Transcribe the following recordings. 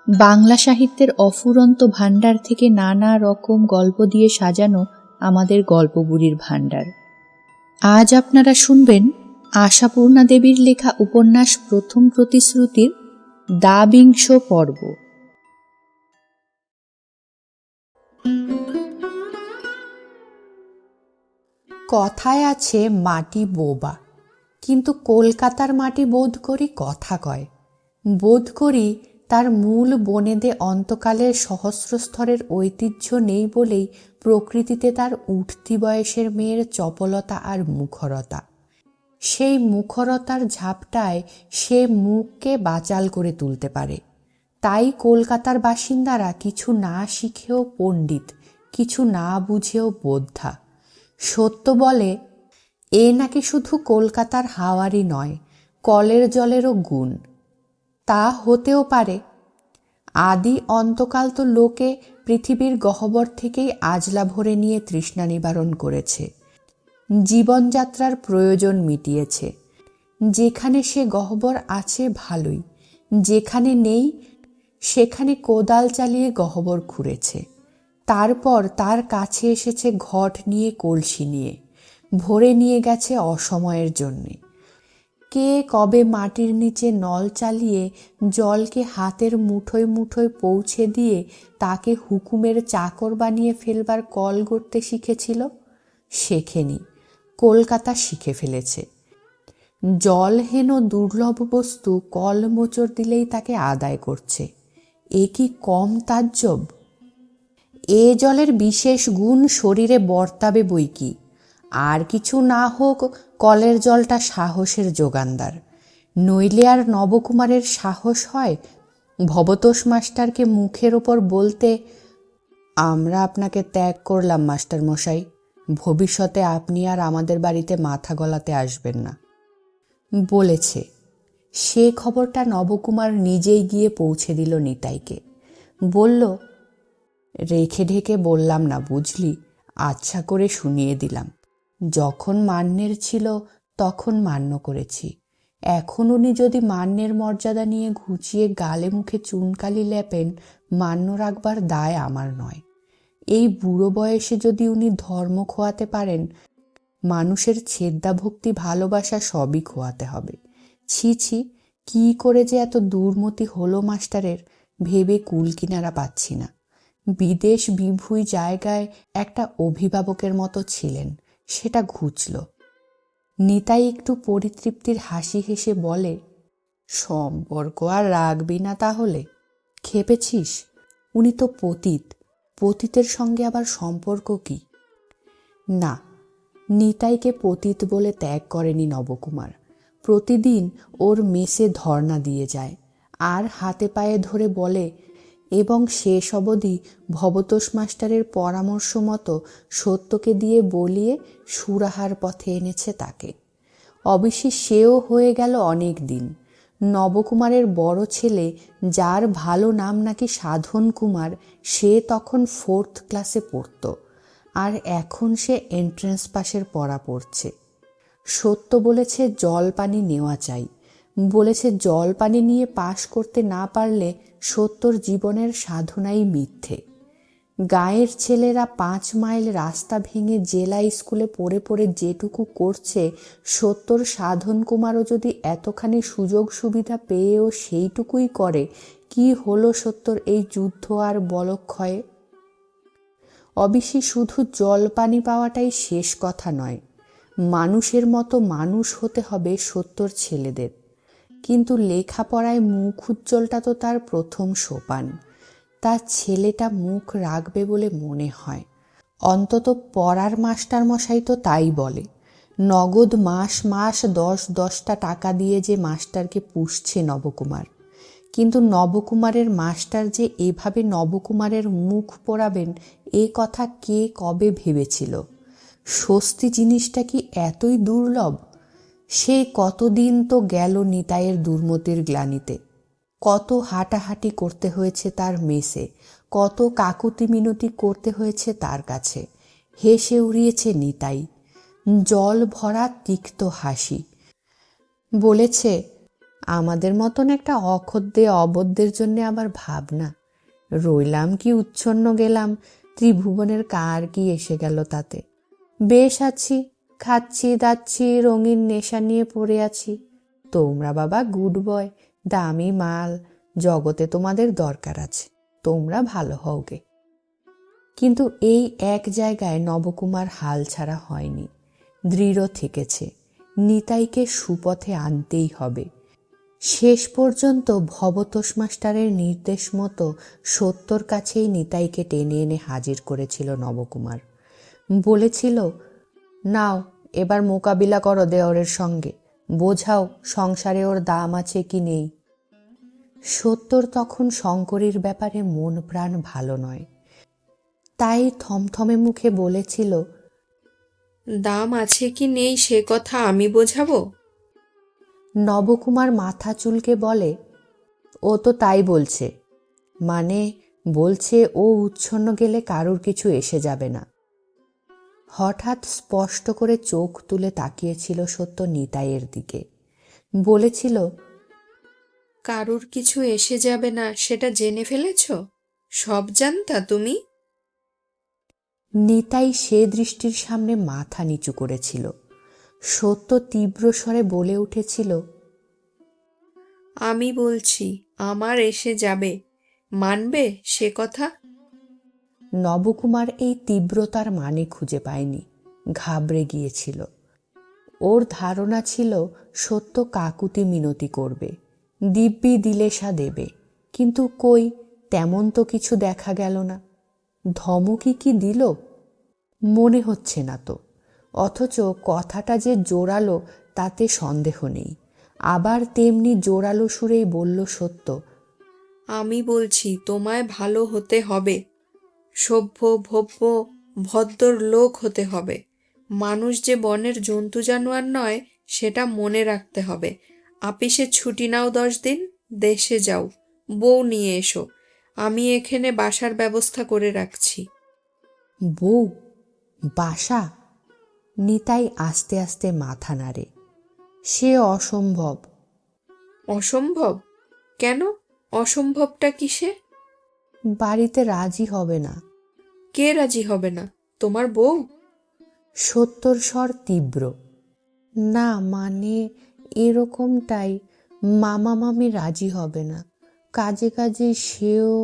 বাংলা সাহিত্যের অফুরন্ত ভাণ্ডার থেকে নানা রকম গল্প দিয়ে সাজানো আমাদের গল্পগুলির ভাণ্ডার। আজ আপনারা শুনবেন আশাপূর্ণা দেবীর লেখা উপন্যাস প্রথম প্রতিশ্রুতির দ্বাবিংশ পর্ব। কথায় আছে মাটি বোবা, কিন্তু কলকাতার মাটি বোধ করি কথা কয়। বোধ করি তার মূল বনেদে অন্তকালের সহস্রস্তরের ঐতিহ্য নেই বলেই প্রকৃতিতে তার উঠতি বয়সের মেয়ের চপলতা আর মুখরতা। সেই মুখরতার ঝাপটায় সে মুখকে বাচাল করে তুলতে পারে। তাই কলকাতার বাসিন্দারা কিছু না শিখেও পণ্ডিত, কিছু না বুঝেও বোদ্ধা। সত্য বলে, এ নাকি শুধু কলকাতার হাওয়ারই নয়, কলের জলেরও গুণ। তা হতেও পারে। আদি অন্তকাল তো লোকে পৃথিবীর গহ্বর থেকেই আজলা ভরে নিয়ে তৃষ্ণা নিবারণ করেছে, জীবনযাত্রার প্রয়োজন মিটিয়েছে। যেখানে সে গহ্বর আছে ভালোই, যেখানে নেই সেখানে কোদাল চালিয়ে গহ্বর খুঁড়েছে। তারপর তার কাছে এসেছে ঘট নিয়ে, কলসি নিয়ে, ভরে নিয়ে গেছে অসময়ের জন্যে। কে কবে মাটির নিচে নল চালিয়ে জলকে হাতের মুঠোয় মুঠোয় পৌঁছে দিয়ে তাকে হুকুমের চাকর বানিয়ে ফেলবার কল গড়তে শিখেছিল? শেখেনি, কলকাতা শিখে ফেলেছে। জলহেন দুর্লভ বস্তু কল মোচড় দিলেই তাকে আদায় করছে। এ কি কম তাজ্জব? এ জলের বিশেষ গুণ শরীরে বর্তাবে বইকি। আর কিছু না হোক, কলের জলটা সাহসের যোগানদার। নইলে আর নবকুমারের সাহস হয় ভবতোষ মাস্টারকে মুখের ওপর বলতে, আমরা আপনাকে ত্যাগ করলাম মাস্টার মশাই, ভবিষ্যতে আপনি আর আমাদের বাড়িতে মাথা গলাতে আসবেন না। বলেছে। সে খবরটা নবকুমার নিজেই গিয়ে পৌঁছে দিল নিতাইকে। বলল, রেখে ঢেকে বললাম না বুঝলি, আচ্ছা করে শুনিয়ে দিলাম। যখন মান্যের ছিল তখন মান্য করেছি। এখন উনি যদি মান্যের মর্যাদা নিয়ে ঘুচিয়ে গালে মুখে চুনকালি লেপেন, মান্য রাখবার দায় আমার নয়। এই বুড়ো বয়সে যদি উনি ধর্ম খোয়াতে পারেন, মানুষের ছেদ্দাভক্তি ভালোবাসা সবই খোয়াতে হবে। ছি ছি, কি করে যে এত দুর্মতি হলো মাস্টারের, ভেবে কুল কিনারা পাচ্ছি না। বিদেশ বিভুঁই জায়গায় একটা অভিভাবকের মতো ছিলেন, সেটা ঘুচল। নিতাই একটু পরিতৃপ্তির হাসি হেসে বলে, সম্পর্ক আর রাখবি না তাহলে? খেপেছিস? উনি তো পতিত, পতিতের সঙ্গে আবার সম্পর্ক কি? না, নিতাইকে পতিত বলে ত্যাগ করেনি নবকুমার। প্রতিদিন ওর মেসে ধর্ণা দিয়ে যায়, আর হাতে পায়ে ধরে বলে, এবং শেষ অবধি ভবতোষ মাস্টারের পরামর্শ মতো সত্যকে দিয়ে বলিয়ে সুরাহার পথে এনেছে তাকে। অবশ্যই সেও হয়ে গেল অনেক দিন। নবকুমারের বড় ছেলে, যার ভালো নাম নাকি সাধন কুমার, সে তখন 4th ক্লাসে পড়ত, আর এখন সে এন্ট্রেন্স পাসের পড়া পড়ছে। সত্য বলেছে জল পানি নেওয়া চাই, বলেছে জল পানি নিয়ে পাশ করতে না পারলে সত্যর জীবনের সাধনাই মিথ্যে। গাঁয়ের ছেলেরা 5 মাইল রাস্তা ভেঙে জেলা স্কুলে পড়ে পড়ে যেটুকু করছে, সত্যর সাধন কুমারও যদি এতখানি সুযোগ সুবিধা পেয়েও সেইটুকুই করে, কি হলো সত্যর এই যুদ্ধ আর বলক্ষয়ে? অবশ্যই শুধু জল পানি পাওয়াটাই শেষ কথা নয়, মানুষের মতো মানুষ হতে হবে সত্যর ছেলেদের। কিন্তু লেখাপড়ায় মুখ উজ্জ্বলটা তো তার প্রথম সোপান। তার ছেলেটা মুখ রাখবে বলে মনে হয়। অন্তত পড়ার মাস্টার মশাই তো তাই বলে। নগদ মাস মাস 10-10টা টাকা দিয়ে যে মাস্টারকে পুষছে নবকুমার। কিন্তু নবকুমারের মাস্টার যে এভাবে নবকুমারের মুখ পোড়াবেন, এ কথা কে কবে ভেবেছিল? স্বস্তি জিনিসটা কি এতই দুর্লভ? সে কতদিন তো গেল নিতাইয়ের দুর্মতির গ্লানিতে। কত হাঁটাহাঁটি করতে হয়েছে তার মেসে, কত কাকুতি মিনতি করতে হয়েছে তার কাছে। হেসে উড়িয়েছে নিতাই, জল ভরা তিক্ত হাসি। বলেছে, আমাদের মতন একটা অখদ্দে অবদ্ধের জন্যে আবার ভাবনা, রইলাম কি উচ্ছন্ন গেলাম, ত্রিভুবনের কার কি এসে গেল তাতে। বেশ আছি, খাচ্ছি দাচ্ছি, রঙিন নেশা নিয়ে পড়ে আছি। তোমরা বাবা গুড বয়, দামি মাল, জগতে তোমাদের দরকার আছে, তোমরা ভালো হওগে। কিন্তু এই এক জায়গায় নবকুমার হাল ছাড়া হয়নি, দৃঢ় থেকেছে, নিতাইকে সুপথে আনতেই হবে। শেষ পর্যন্ত ভবতোষ মাস্টারের নির্দেশ মতো সত্যর কাছেই নিতাইকে টেনে এনে হাজির করেছিল নবকুমার। বলেছিল, নাও এবার মোকাবিলা করো দেওরের সঙ্গে, বোঝাও সংসারে ওর দাম আছে কি নেই। সত্যর তখন শঙ্করীর ব্যাপারে মন প্রাণ ভালো নয়, তাই থমথমে মুখে বলেছিল, দাম আছে কি নেই সে কথা আমি বোঝাবো? নবকুমার মাথা চুলকে বলে, ও তো তাই বলছে, মানে বলছে ও উচ্ছন্ন গেলে কারুর কিছু এসে যাবে না। হঠাৎ স্পষ্ট করে চোখ তুলে তাকিয়েছিল সত্য নিতাইয়ের দিকে, বলেছিল, কারুর কিছু এসে যাবে না সেটা জেনে ফেলেছ? সব জানতা তুমি? নিতাই সে দৃষ্টির সামনে মাথা নিচু করেছিল। সত্য তীব্র স্বরে বলে উঠেছিল, আমি বলছি আমার এসে যাবে, মানবে সে কথা? নবকুমার এই তীব্রতার মানে খুঁজে পায়নি, ঘাবড়ে গিয়েছিল। ওর ধারণা ছিল সত্য কাকুতি মিনতি করবে, দিব্যি দিলেশা দেবে, কিন্তু কই, তেমন তো কিছু দেখা গেল না। ধমকি কি দিল? মনে হচ্ছে না তো। অথচ কথাটা যে জোরালো তাতে সন্দেহ নেই। আবার তেমনি জোরালো সুরেই বলল সত্য, আমি বলছি তোমায় ভালো হতে হবে, সভ্য ভব্য ভদ্র লোক হতে হবে। মানুষ যে বনের জন্তু জানোয়ার নয় সেটা মনে রাখতে হবে। আপিসে ছুটি নাও 10 দিন, দেশে যাও, বউ নিয়ে এসো, আমি এখানে বাসার ব্যবস্থা করে রাখছি। বউ? বাসা? নিতাই আস্তে আস্তে মাথা নাড়ে। সে অসম্ভব। অসম্ভব? কেন? অসম্ভবটা কিসে? বাড়িতে রাজি হবে না। কে রাজি হবে না? তোমার বউ? সত্যর স্বর তীব্র। না মানে এরকমটাই, মামা মামি রাজি হবে না, কাজে কাজে সেও।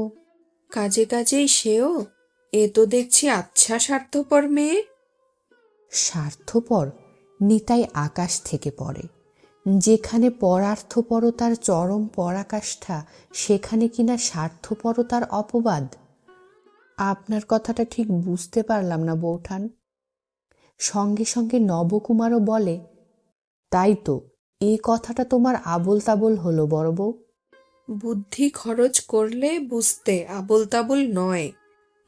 কাজে কাজেই সেও? এ তো দেখছি আচ্ছা স্বার্থপর মেয়ে। স্বার্থপর? নিতাই আকাশ থেকে পড়ে। যেখানে পরার্থপরতার চরম পরাকাষ্ঠা, সেখানে কিনা স্বার্থপরতার অপবাদ। আপনার কথাটা ঠিক বুঝতে পারলাম না বৌঠান। সঙ্গে সঙ্গে নবকুমারও বলে, তাই তো, এই কথাটা তোমার আবোল তাবোল হলো বড় বউ। বুদ্ধি খরচ করলে বুঝতে আবোল তাবোল নয়।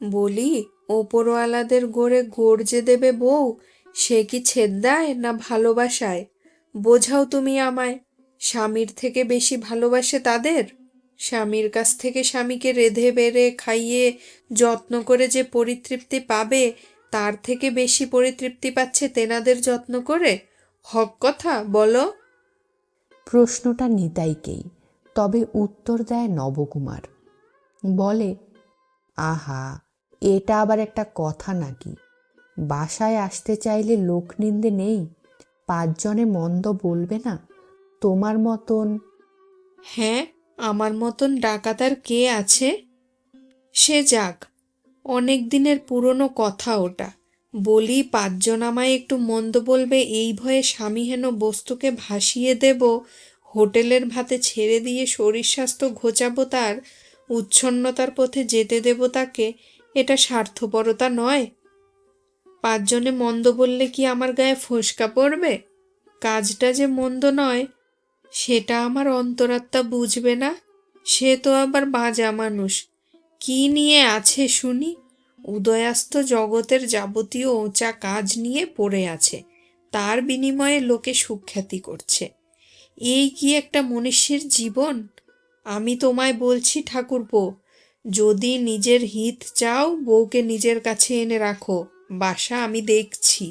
বলি, ওপরওয়ালাদের গড়ে গর্জে দেবে বউ, সে কি ছেদ্দায় না ভালোবাসায়? বোঝাও তুমি আমায়। স্বামীর থেকে বেশি ভালোবাসে তাদের? স্বামীর কাছ থেকে স্বামীকে রেঁধে বেড়ে খাইয়ে যত্ন করে যে পরিতৃপ্তি পাবে, তার থেকে বেশি পরিতৃপ্তি পাচ্ছে তেনাদের যত্ন করে? হক কথা বলো। প্রশ্নটা নিতাইকেই, তবে উত্তর দেয় নবকুমার। বলে, আহা, এটা আবার একটা কথা নাকি? বাসায় আসতে চাইলে লোকনিন্দে নেই, 5 জনে মন্দ বলবে না? তোমার মতন। হ্যাঁ, আমার মতন ডাকাত আর কে আছে? সে যাক, অনেক দিনের পুরনো কথা ওটা। বলি, 5 জন আমায় একটু মন্দ বলবে এই ভয়ে স্বামীহেন বস্তুকে ভাসিয়ে দেব, হোটেলের ভাতে ছেড়ে দিয়ে শরীর স্বাস্থ্য ঘোচাবো তার, উচ্ছন্নতার পথে যেতে দেব তাকে, এটা স্বার্থপরতা নয়? 5 জনে মন্দ বললে কি আমার গায়ে ফোসকা পড়বে? কাজটা যে মন্দ নয় সেটা আমার অন্তরাত্মা বুঝবে না? সে তো আবার বাঁজা মানুষ। কি নিয়ে আছে শুনি? উদয়াস্ত জগতের যাবতীয় ওঁচা কাজ নিয়ে পড়ে আছে, তার বিনিময়ে লোকে সুখ্যাতি করছে। এই কি একটা মনুষ্যের জীবন? আমি তোমায় বলছি ঠাকুরপো, যদি নিজের হিত চাও বউকে নিজের কাছে এনে রাখো, বাসা আমি দেখছি।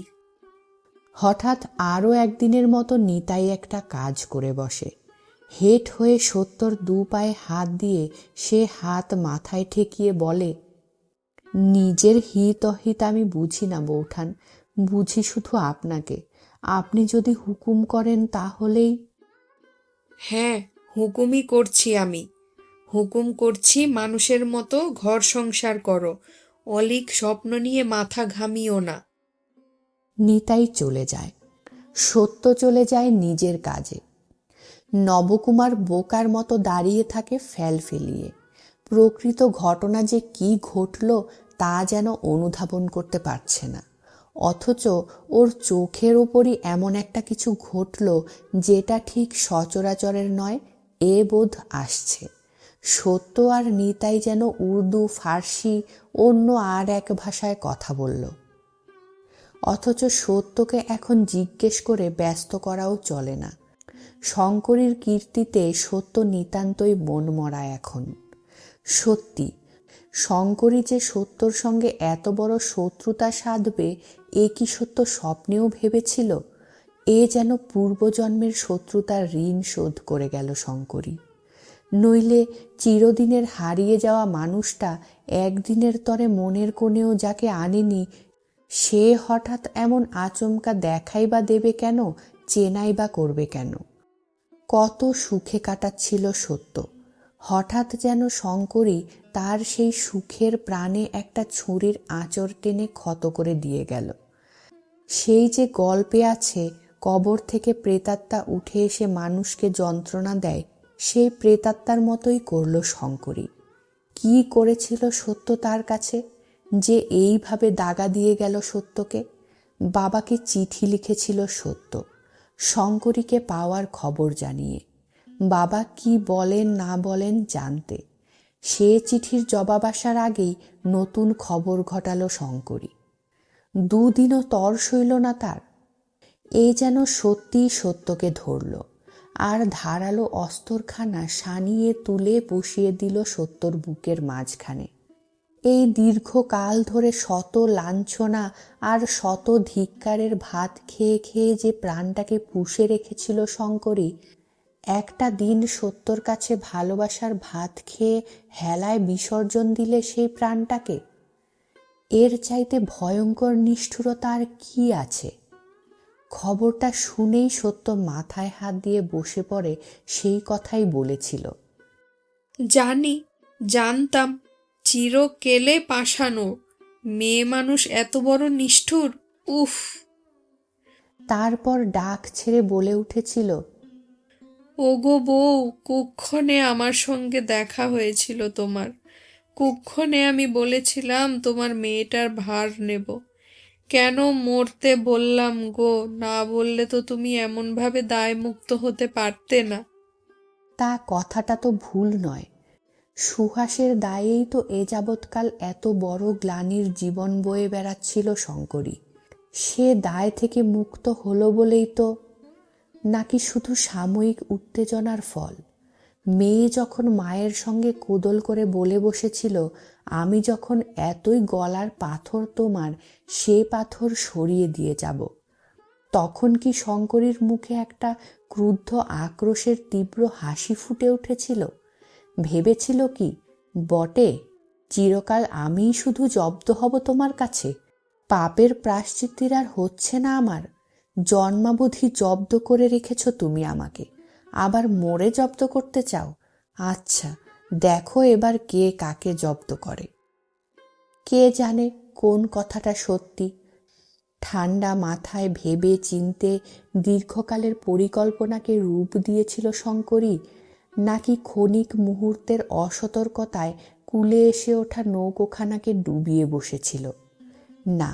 হঠাৎ আরও একদিনের মতো নিতাই একটা কাজ করে বসে। হেঁট হয়ে সত্যর দু পায়ে হাত দিয়ে সে হাত মাথায় ঠেকিয়ে বলে, নিজের হিত অহিত আমি বুঝি না বৌঠান, বুঝি শুধু আপনাকে। আপনি যদি হুকুম করেন তাহলেই। হ্যাঁ, হুকুমই করছি আমি। হুকুম করছি মানুষের মতো ঘর সংসার করো, অলীক স্বপ্ন নিয়ে মাথা ঘামিও না। নিতাই চলে যায়। সত্য চলে যায় নিজের কাজে। নবকুমার বোকার মতো দাঁড়িয়ে থাকে ফেল ফেলিয়ে। প্রকৃত ঘটনা যে কি ঘটল তা যেন অনুধাবন করতে পারছে না, অথচ ওর চোখের ওপরই এমন একটা কিছু ঘটল যেটা ঠিক সচরাচরের নয়, এ বোধ আসছে। সত্য আর নিতাই যেন উর্দু, ফার্সি, অন্য আর এক ভাষায় কথা বলল। অথচ সত্যকে এখন জিজ্ঞেস করে ব্যস্ত করাও চলে না। শঙ্করীর কীর্তিতে সত্য নিতান্তই মনমরা এখন। সত্যি শঙ্করী যে সত্যর সঙ্গে এত বড় শত্রুতা সাধবে এ কি সত্য স্বপ্নেও ভেবেছিল? এ যেন পূর্বজন্মের শত্রুতার ঋণ শোধ করে গেল শঙ্করী। নইলে চিরদিনের হারিয়ে যাওয়া মানুষটা একদিনের তরে মনের কোণেও যাকে আনেনি, সে হঠাৎ এমন আচমকা দেখাই বা দেবে কেন, চেনাই বা করবে কেন? কত সুখে কাটাচ্ছিল সত্য, হঠাৎ যেন শঙ্করী তার সেই সুখের প্রাণে একটা ছুরির আঁচড় টেনে ক্ষত করে দিয়ে গেল। সেই যে গল্পে আছে কবর থেকে প্রেতাত্মা উঠে এসে মানুষকে যন্ত্রণা দেয়, সেই প্রেতাত্মার মতোই করল শঙ্করী। কি করেছিল সত্য তার কাছে যে এইভাবে দাগা দিয়ে গেল সত্যকে? বাবাকে চিঠি লিখেছিল সত্য, শঙ্করীকে পাওয়ার খবর জানিয়ে। বাবা কি বলেন না বলেন জানতে। সে চিঠির জবাব আসার আগেই নতুন খবর ঘটালো শঙ্করী। দুদিনও তর সইল না তার। এ যেন সত্যিই সত্যকে ধরল, আর ধারালো অস্তরখানা সানিয়ে তুলে বসিয়ে দিল সত্যর বুকের মাঝখানে। এই দীর্ঘকাল ধরে শত লাঞ্ছনা আর শত ধিক্কারের ভাত খেয়ে খেয়ে যে প্রাণটাকে পুষে রেখেছিল শঙ্করী, একটা দিন সত্যর কাছে ভালোবাসার ভাত খেয়ে হেলায় বিসর্জন দিলে সেই প্রাণটাকে। এর চাইতে ভয়ঙ্কর নিষ্ঠুরতা আর কি আছে? খবরটা শুনেই সত্য মাথায় হাত দিয়ে বসে পড়ে সেই কথাই বলেছিল। জানি, জানতাম, চিরকেলে পাষাণো মেয়ে মানুষ এত বড় নিষ্ঠুর, উফ। তারপর ডাক ছেড়ে বলে উঠেছিল, ওগো বউ, কুক্ষণে আমার সঙ্গে দেখা হয়েছিল তোমার। কুক্ষণে আমি বলেছিলাম তোমার মেয়েটার ভার নেব। কেন মরতে বললাম গো, না বললে তো তুমি এমনভাবে দায়মুক্ত হতে পারতে না। তা কথাটা তো ভুল নয়। সুহাসের দায়েই তো এ যাবৎকাল এত বড় গ্লানির জীবন বয়ে বেড়াচ্ছিল শঙ্করী। সে দায় থেকে মুক্ত হলো বলেই তো, নাকি শুধু সাময়িক উত্তেজনার ফল? মেয়ে যখন মায়ের সঙ্গে কোদল করে বলে বসেছিল, আমি যখন এতই গলার পাথর তোমার, সে পাথর সরিয়ে দিয়ে যাব, তখন কি শঙ্করীর মুখে একটা ক্রুদ্ধ আক্রোশের তীব্র হাসি ফুটে উঠেছিল? ভেবেছিল কি বটে, চিরকাল আমিই শুধু জব্দ হব তোমার কাছে? পাপের প্রায়শ্চিত্তির আর হচ্ছে না আমার? জন্মাবধি জব্দ করে রেখেছ তুমি আমাকে, আবার মরে জব্দ করতে চাও? আচ্ছা, দেখো এবার কে কাকে জব্দ করে। কে জানে কোন কথাটা সত্যি? ঠান্ডা মাথায় ভেবে চিনতে দীর্ঘকালের পরিকল্পনাকে রূপ দিয়েছিল শঙ্করী, নাকি ক্ষণিক মুহূর্তের অসতর্কতায় কূলে এসে ওঠা নৌকোখানাকে ডুবিয়ে বসেছিল? না,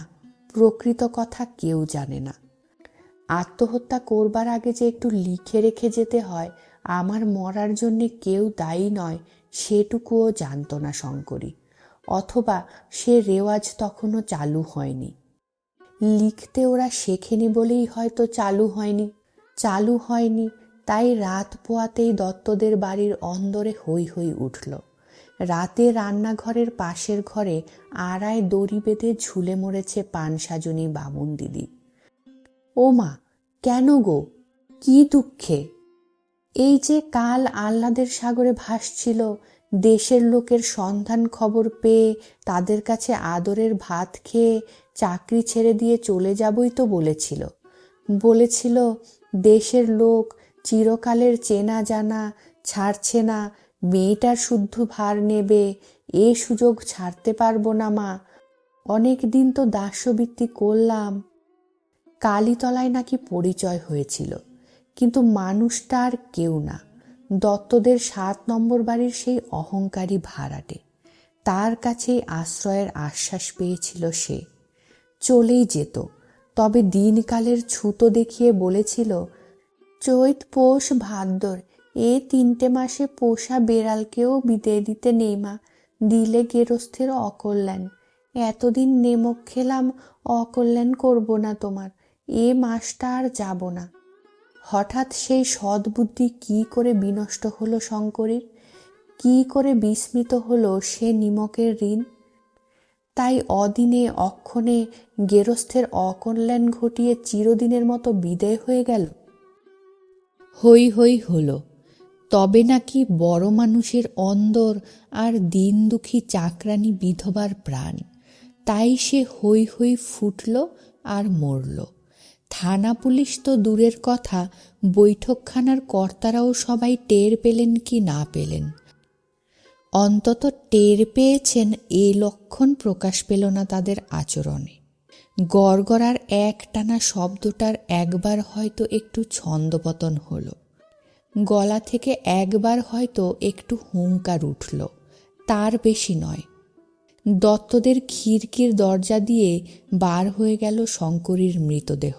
প্রকৃত কথা কেউ জানে না। আত্মহত্যা করবার আগে যে একটু লিখে রেখে যেতে হয় আমার মরার জন্যে কেউ দায়ী নয়, সেটুকুও জানত না শঙ্করী। অথবা সে রেওয়াজ তখনও চালু হয়নি। লিখতে ওরা শেখেনি বলেই হয়তো চালু হয়নি। তাই রাত পোয়াতেই দত্তদের বাড়ির অন্দরে হৈ হৈ উঠল। রাতে রান্নাঘরের পাশের ঘরে আড়ায় দড়ি বেঁধে ঝুলে মরেছে পান সাজনী বামুন দিদি। ও মা, কেন গো, কি দুঃখে? এই যে কাল আহ্লাদের সাগরে ভাসছিল, দেশের লোকের সন্ধান খবর পেয়ে তাদের কাছে আদরের ভাত খেয়ে চাকরি ছেড়ে দিয়ে চলে যাবই তো বলেছিল দেশের লোক চিরকালের চেনা জানা ছাড়ছে না, মেয়েটার শুদ্ধ ভার নেবে, এ সুযোগ ছাড়তে পারবো না মা, অনেক দিন তো দাস্যবৃত্তি করলাম। কালীতলায় নাকি পরিচয় হয়েছিল, কিন্তু মানুষটা আর কেউ না, দত্তদের 7 নম্বর বাড়ির সেই অহংকারী ভাড়াটে। তার কাছেই আশ্রয়ের আশ্বাস পেয়েছিল সে। চলেই যেত, তবে দিনকালের ছুতো দেখিয়ে বলেছিল, চৈত পৌষ ভাদ্র এ 3টে মাসে পোষা বেড়ালকেও বিদে দিতে নেই মা, দিলে গেরস্থের অকল্যাণ। এতদিন নেমক খেলাম, অকল্যাণ করব না তোমার, এ মাসটা আর যাব না। হঠাৎ সেই সদ্বুদ্ধি কি করে বিনষ্ট হলো শঙ্করীর, কি করে বিস্মৃত হলো সে নিমকের ঋণ। তাই অদিনে অক্ষণে গেরস্থের অকল্যাণ ঘটিয়ে চিরদিনের মতো বিদায় হয়ে গেল। হই হই হলো, তবে নাকি বড় মানুষের অন্দর আর দিন দুঃখী চাকরানি বিধবার প্রাণ, তাই সে হই হই ফুটল আর মরল। থানা পুলিশ তো দূরের কথা, বৈঠকখানার কর্তারাও সবাই টের পেলেন কি না পেলেন, অন্তত টের পেয়েছেন এ লক্ষণ প্রকাশ পেল না তাদের আচরণে। গড়গড়ার একটানা শব্দটার একবার হয়তো একটু ছন্দপতন হলো, গলা থেকে একবার হয়তো একটু হুঙ্কার উঠল, তার বেশি নয়। দত্তদের খিড়কির দরজা দিয়ে বার হয়ে গেল শঙ্করীর মৃতদেহ।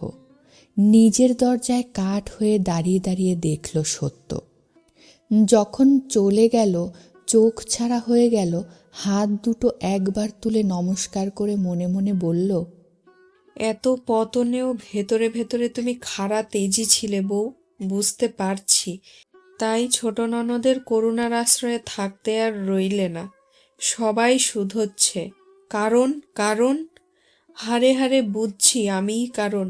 নিজের দরজায় কাঠ হয়ে দাঁড়িয়ে দাঁড়িয়ে দেখল সত্য। যখন চলে গেল, চোখ ছাড়া হয়ে গেল, হাত দুটো একবার তুলে নমস্কার করে মনে মনে বলল, এত পতনেও ভেতরে ভেতরে তুমি খাড়া তেজি ছিলে বউ, বুঝতে পারছি। তাই ছোট ননদের করুণার আশ্রয়ে থাকতে আর রইলে না। সবাই শুধোচ্ছে, কারণ কারণ হারে হারে বুঝছি আমিই কারণ।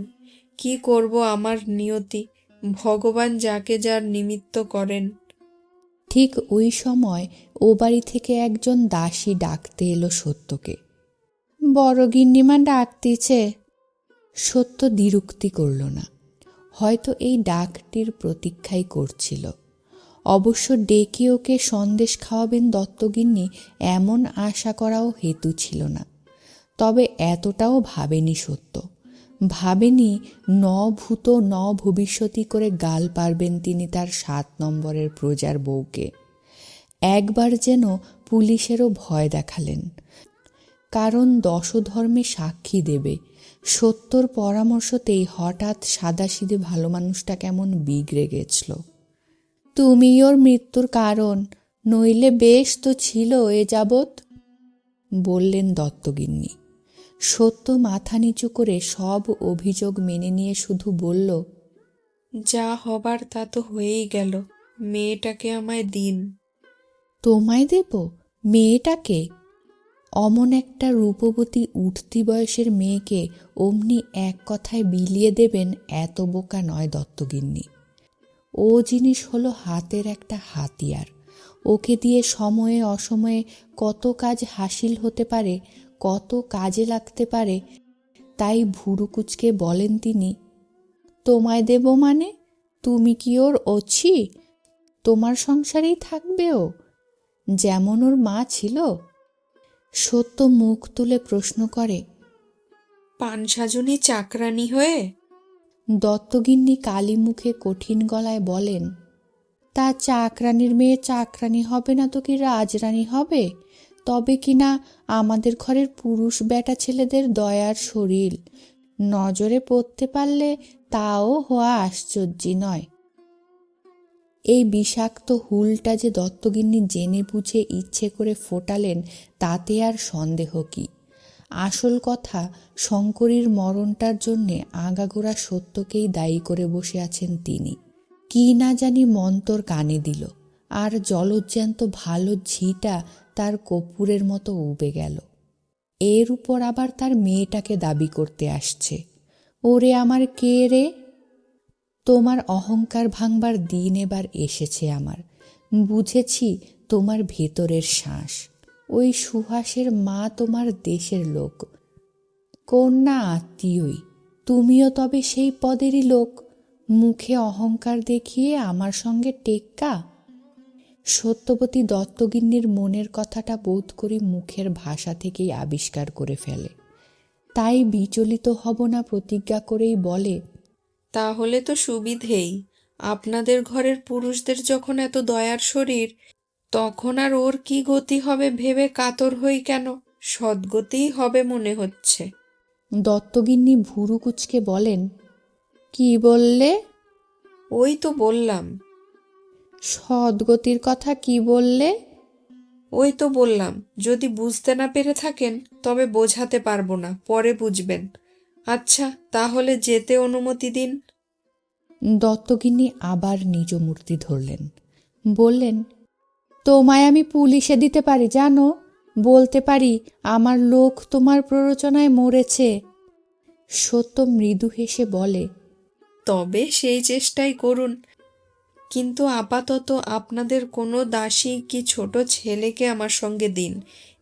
কি করব আমার নিয়তি, ভগবান যাকে যার নিমিত্ত করেন। ঠিক ওই সময় ও বাড়ি থেকে একজন দাসী ডাকতে এলো সত্যকে। বড় গিন্নিমা ডাকতিছে। সত্য দ্বিরুক্তি করল না, হয়তো এই ডাকটির প্রতীক্ষাই করছিল। অবশ্য ডেকে ওকে সন্দেশ খাওয়াবেন দত্তগিন্নি এমন আশা করাও হেতু ছিল না। তবে এতটাও ভাবেনি সত্য, ভাবেনি ন ভূত ন ভবিষ্যতি করে গাল পারবেন তিনি তার 7 নম্বরের প্রজার বউকে। একবার যেন পুলিশেরও ভয় দেখালেন, কারণ দশধর্মে সাক্ষী দেবে। সত্যর পরামর্শতেই হঠাৎ সাদাসিধে ভালো মানুষটা কেমন বিগড়ে গেছিল। তুমি ওর মৃত্যুর কারণ, নইলে বেশ তো ছিল এ যাবৎ, বললেন দত্তগিন্নি। সত্য মাথা নিচু করে সব অভিযোগ মেনে নিয়ে শুধু বলল, যা হবার তা তো হয়েই গেল, মেয়েটাকে আমায় দিন। তোমায় দেব মেয়েটাকে? অমন একটা রূপবতী উঠতি বয়সের মেয়েকে অমনি এক কথায় বিলিয়ে দেবেন এত বোকা নয় দত্তগিন্নি। ও জিনিস হলো হাতের একটা হাতিয়ার, ওকে দিয়ে সময়ে অসময়ে কত কাজ হাসিল হতে পারে, কত কাজে লাগতে পারে। তাই ভুরু কুচকে বলেন তিনি, তোমায় দেব মানে? তুমি কি ওর অছি? তোমার সংসারেই থাকবে ও, যেমন ওর মা ছিল? সত্য মুখ তুলে প্রশ্ন করে, পানসাজনী চাকরানি হয়ে? দত্তগিন্নি কালী মুখে কঠিন গলায় বলেন, তা চাকরানির মেয়ে চাকরানি হবে না তো কি রাজরানী হবে? তবে কিনা আমাদের ঘরের পুরুষ বেটা ছেলেদের দয়ার শরীর, নজরে পড়তে পারলে তাও হওয়া আশ্চর্যই নয়। এই বিষাক্ত হুলটা যে দত্তগিন্নি জেনে বুঝে ইচ্ছে করে ফোটালেন তাতে আর সন্দেহ কি। আসল কথা, শঙ্করীর মরণটার জন্যে আগাগোড়া সত্যকেই দায়ী করে বসে আছেন তিনি। কি না জানি মন্তর কানে দিল, আর জলজ্যান্ত ভালো ঝিটা তার কর্পূরের মতো উবে গেল। এর উপর আবার তার মেয়েটাকে দাবি করতে আসছে। ওরে আমার কে রে? তোমার অহংকার ভাঙবার দিন এবার এসেছে আমার। বুঝেছি তোমার ভেতরের শ্বাস। ওই সুহাসের মা তোমার দেশের লোক, কন্যা আত্মীয়ই। তুমিও তবে সেই পদেরই লোক। মুখে অহংকার দেখিয়ে আমার সঙ্গে টেক্কা। সত্যবতী দত্তগিন্নির মনের কথাটা বোধ করি মুখের ভাষা থেকেই আবিষ্কার করে ফেলে। তাই বিচলিত হব না প্রতিজ্ঞা করেই বলে, তাহলে তো সুবিধেই। আপনাদের ঘরের পুরুষদের যখন এত দয়ার শরীর, তখন আর ওর কি গতি হবে ভেবে কাতর হই কেন? সদ্গতিই হবে মনে হচ্ছে। দত্তগিন্নি ভুরু কুঁচকে বলেন, কি বললে? ওই তো বললাম। সদ্গতির কথা কি বললে? ওই তো বললাম, যদি বুঝতে না পেরে থাকেন তবে বোঝাতে পারবো না, পরে বুঝবেন। আচ্ছা, তাহলে যেতে অনুমতি দিন। দত্তগিন্নি আবার নিজ মূর্তি ধরলেন, বললেন, তোমায় আমি পুলিশে দিতে পারি জানো। বলতে পারি আমার লোক তোমার প্ররোচনায় মরেছে। সত্য মৃদু হেসে বলে, তবে সেই চেষ্টাই করুন। কিন্তু আপাতত আপনাদের কোনো দাসী কি ছোট ছেলেকে আমার সঙ্গে দিন,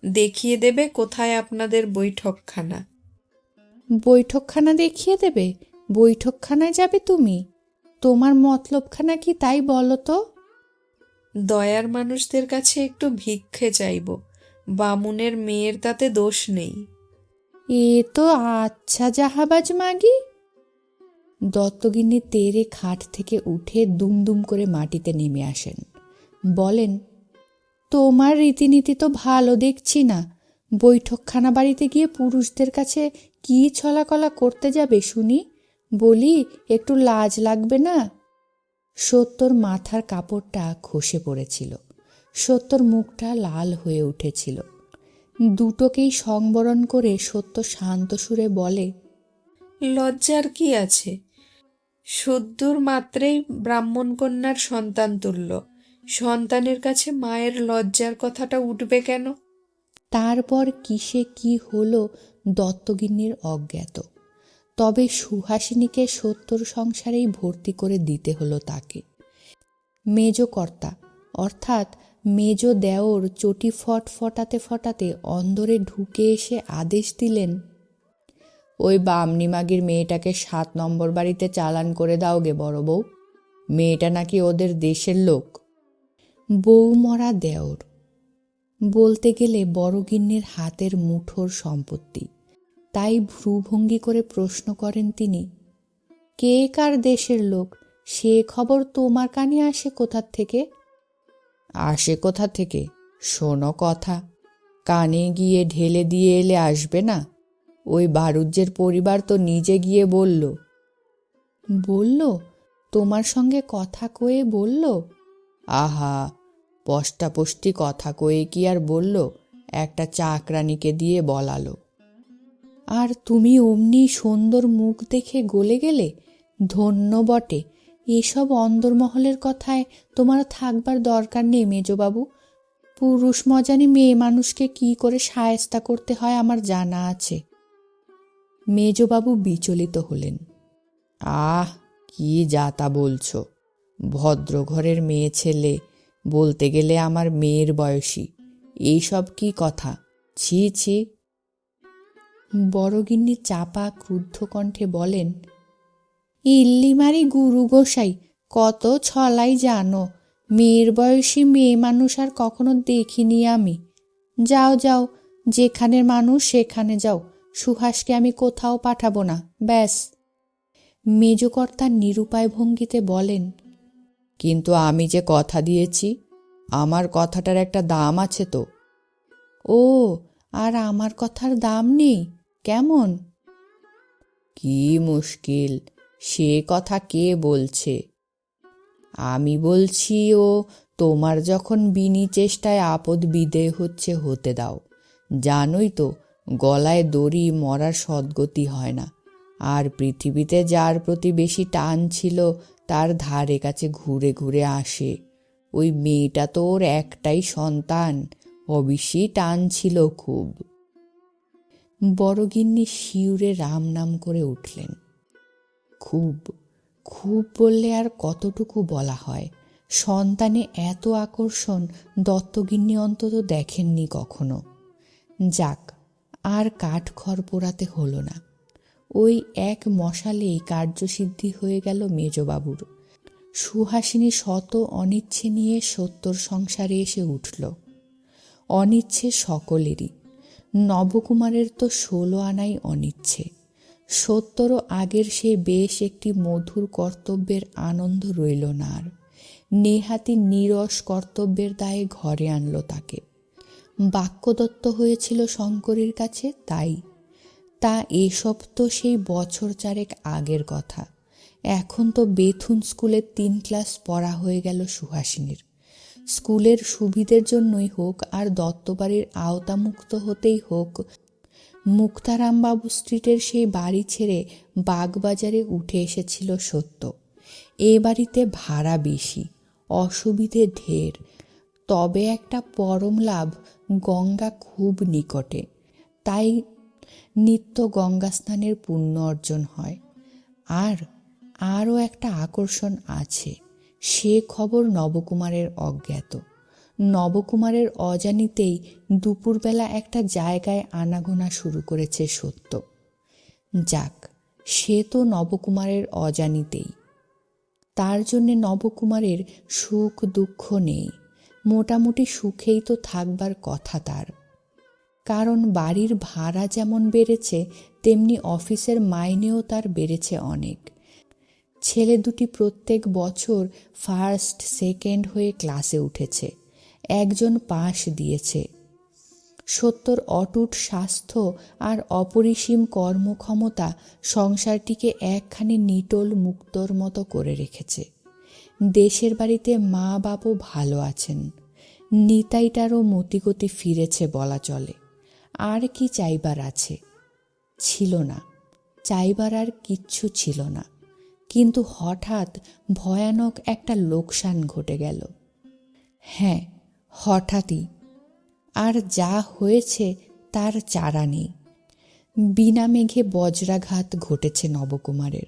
দেখিয়ে দেবে কোথায় আপনাদের বৈঠকখানা। বৈঠকখানা দেখিয়ে দেবে? বৈঠকখানায় যাবে তুমি? তোমার মতলবখানা কি তাই বলো তো? দয়ার মানুষদের কাছে একটু ভিক্ষে চাইব, বামুনের মেয়ের তাতে দোষ নেই। এ তো আচ্ছা জাহাবাজ মাগি। দত্তগিন্নি তেড়ে খাট থেকে উঠে দুমদুম করে মাটিতে নেমে আসেন। বলেন, তোমার রীতিনীতি তো ভালো দেখছি না। বৈঠকখানা বাড়িতে গিয়ে পুরুষদের কাছে কি ছলাকলা করতে যাবে শুনি? বলি, একটু লাজ লাগবে না? সত্যর মাথার কাপড়টা খসে পড়েছিল। সত্যর মুখটা লাল হয়ে উঠেছিল। দুটোকেই সংবরণ করে সত্য শান্ত সুরে বলে, লজ্জার কি আছে? সদ্যুর মাত্রেই ব্রাহ্মণ কন্যার সন্তান তুল্য। সন্তানের কাছে মায়ের লজ্জার কথাটা উঠবে কেন? তারপর কিসে কি হলো দত্তগিন্নির অজ্ঞাত। তবে সুহাসিনীকে সত্যর সংসারেই ভর্তি করে দিতে হলো তাকে। মেজ কর্তা অর্থাৎ মেজ দেওর চটি ফটাতে ফটাতে অন্দরে ঢুকে এসে আদেশ দিলেন, ওই বামনি মাগির মেয়েটাকে 7 নম্বর বাড়িতে চালান করে দাও গে বড় বউ। মেয়েটা নাকি ওদের দেশের লোক। বউ মরা দেওর বলতে গেলে বড়গিন্নির হাতের মুঠোর সম্পত্তি। তাই ভ্রুভঙ্গি করে প্রশ্ন করেন তিনি, কে কার দেশের লোক সে খবর তোমার কানে আসে কোথা থেকে? আসে কোথা থেকে? শোনো কথা, কানে গিয়ে ঢেলে দিয়ে এলে আসবে না? ওই বারুজ্যের পরিবার তো নিজে গিয়ে বলল। বলল? তোমার সঙ্গে কথা কয়ে বলল? আহা, পষ্টাপষ্টি কথা কয়ে কি আর বলল? একটা চাকরানিকে দিয়ে বলালো। আর তুমি অমনি সুন্দর মুখ দেখে গলে গেলে? ধন্য বটে। এসব অন্দরমহলের কথায় তোমার থাকবার দরকার নেই মেজবাবু। পুরুষ মজানি মেয়ে মানুষকে কি করে শায়েস্তা করতে হয় আমার জানা আছে। মেজবাবু বিচলিত হলেন। আহ, কি যাতা বলছো! ভদ্র ঘরের মেয়ে ছেলে, বলতে গেলে আমার মেয়ের বয়সী, এইসব কি কথা! ছি ছি। বড়গিন্নি চাপা ক্রুদ্ধ কণ্ঠে বলেন, ইল্লিমারি গুরু গোসাই, কত ছলাই জানো। মেয়ের বয়সী মেয়ে মানুষ আর কখনো দেখিনি আমি। যাও যাও, যেখানের মানুষ সেখানে যাও। সুহাসকে আমি কোথাও পাঠাবো না, ব্যাস। মেজকর্তা নিরুপায় ভঙ্গিতে বলেন, কিন্তু আমি যে কথা দিয়েছি, আমার কথাটার একটা দাম আছে তো। ও, আর আমার কথার দাম নেই? কেমন? কি মুশকিল, সে কথা কে বলছে? আমি বলছি, ও তোমার যখন বিনি চেষ্টায় আপদ বিদেয় হচ্ছে হতে দাও। জানোই তো, গলায় দড়ি মরার সদ্গতি হয় না। আর পৃথিবীতে যার প্রতি বেশি টান ছিল তার ধারে কাছে ঘুরে ঘুরে আসে। ওই মেয়েটা তো ওর একটাই সন্তান, অবশ্যই টান ছিল খুব। বড়গিন্নি শিউরে রাম নাম করে উঠলেন। খুব খুব বললে আর কতটুকু বলা হয়, সন্তানে এত আকর্ষণ দত্তগিন্নি অন্তত দেখেননি কখনো। যাক, আর কাঠখড় পোড়াতে হলো না। ওই এক মশালেই কার্যসিদ্ধি হয়ে গেল মেজবাবুর। সুহাসিনী শত অনিচ্ছে নিয়ে সত্যর সংসারে এসে উঠল। অনিচ্ছে সকলেরই, নবকুমারের তো 16 আনাই অনিচ্ছে। সত্যরও আগের সে বেশ একটি মধুর কর্তব্যের আনন্দ রইল না আর। নেহাতি নীরস কর্তব্যের দায়ে ঘরে আনল তাকে। বাক্যদত্ত হয়েছিল শঙ্করীর কাছে, তাই তা এসব তো সেই বছর 4 আগের কথা। এখন তো বেথুন স্কুলের 3 ক্লাস পড়া হয়ে গেল সুহাসিনীর। স্কুলের সুবিধের জন্যই হোক আর দত্তবাড়ির আওতামুক্ত হতেই হোক, মুক্তারামবাবু স্ট্রিটের সেই বাড়ি ছেড়ে বাগবাজারে উঠে এসেছিল সত্য। এ বাড়িতে ভাড়া বেশি, অসুবিধে ঢের, তবে একটা পরম লাভ, গঙ্গা খুব নিকটে, তাই নিত্য গঙ্গা স্নানের পুণ্য অর্জন হয়। আর আরও একটা আকর্ষণ আছে, সে খবর নবকুমারের অজ্ঞাত। নবকুমারের অজানিতেই দুপুরবেলা একটা জায়গায় আনাগোনা শুরু করেছে সত্য। যাক, সে তো নবকুমারের অজানিতেই। তার জন্যে নবকুমারের সুখ দুঃখ নেই, মোটামুটি সুখেই তো থাকবার কথা তার। কারণ বাড়ির ভাড়া যেমন বেড়েছে, তেমনি অফিসের মাইনেও তার বেড়েছে অনেক। ছেলে দুটি প্রত্যেক বছর ফার্স্ট সেকেন্ড হয়ে ক্লাসে উঠেছে, একজন পাশ দিয়েছে। সত্যর অটুট স্বাস্থ্য আর অপরিসীম কর্মক্ষমতা সংসারটিকে একখানি নিটোল মুক্তোর মতো করে রেখেছে। দেশের বাড়িতে মা বাপও ভালো আছেন, নিতাইটারও মতিগতি ফিরেছে বলা চলে। আর কি চাইবার আছে? ছিল না, চাইবার আর কিচ্ছু ছিল না। কিন্তু হঠাৎ ভয়ানক একটা লোকসান ঘটে গেল। হ্যাঁ, হঠাৎই। আর যা হয়েছে তার চারা নেই। বিনা মেঘে বজ্রাঘাত ঘটেছে নবকুমারের।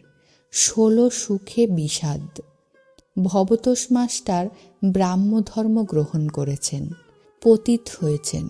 16 সুখে বিষাদ। ভবতোষ মাস্টার ব্রাহ্মধর্ম গ্রহণ করেছেন, পতিত হয়েছেন।